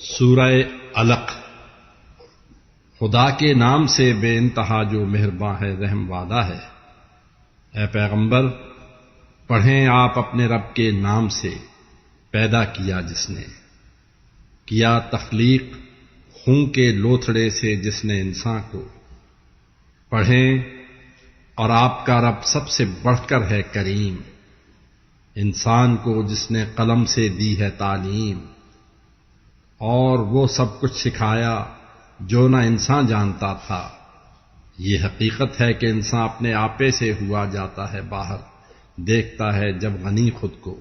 سورہ علق۔ خدا کے نام سے بے انتہا جو مہرباں ہے، رحم والا ہے۔ اے پیغمبر، پڑھیں آپ اپنے رب کے نام سے، پیدا کیا جس نے، کیا تخلیق خون کے لوتھڑے سے جس نے انسان کو۔ پڑھیں اور آپ کا رب سب سے بڑھ کر ہے کریم، انسان کو جس نے قلم سے دی ہے تعلیم، اور وہ سب کچھ سکھایا جو نہ انسان جانتا تھا۔ یہ حقیقت ہے کہ انسان اپنے آپے سے ہوا جاتا ہے باہر، دیکھتا ہے جب غنی خود کو۔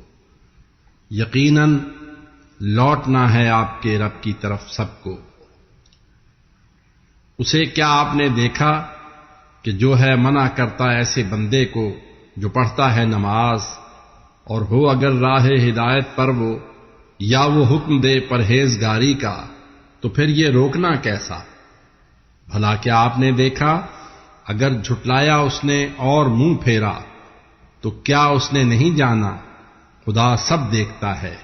یقیناً لوٹنا ہے آپ کے رب کی طرف سب کو۔ اسے کیا آپ نے دیکھا کہ جو ہے منع کرتا ایسے بندے کو جو پڑھتا ہے نماز، اور ہو اگر راہ ہدایت پر وہ، یا وہ حکم دے پرہیزگاری کا، تو پھر یہ روکنا کیسا؟ بھلا کیا آپ نے دیکھا اگر جھٹلایا اس نے اور منہ پھیرا، تو کیا اس نے نہیں جانا خدا سب دیکھتا ہے؟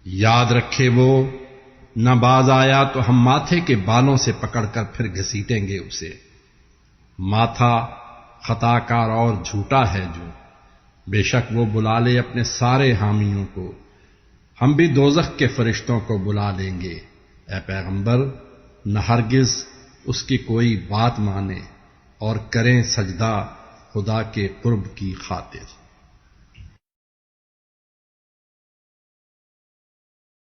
یاد رکھے وہ نہ باز آیا تو ہم ماتھے کے بالوں سے پکڑ کر پھر گھسیٹیں گے اسے۔ ماتھا خطا کار اور جھوٹا ہے جو، بے شک وہ بلا لے اپنے سارے حامیوں کو، ہم بھی دوزخ کے فرشتوں کو بلا لیں گے۔ اے پیغمبر، نہ ہرگز اس کی کوئی بات مانے اور کریں سجدہ خدا کے قرب کی خاطر۔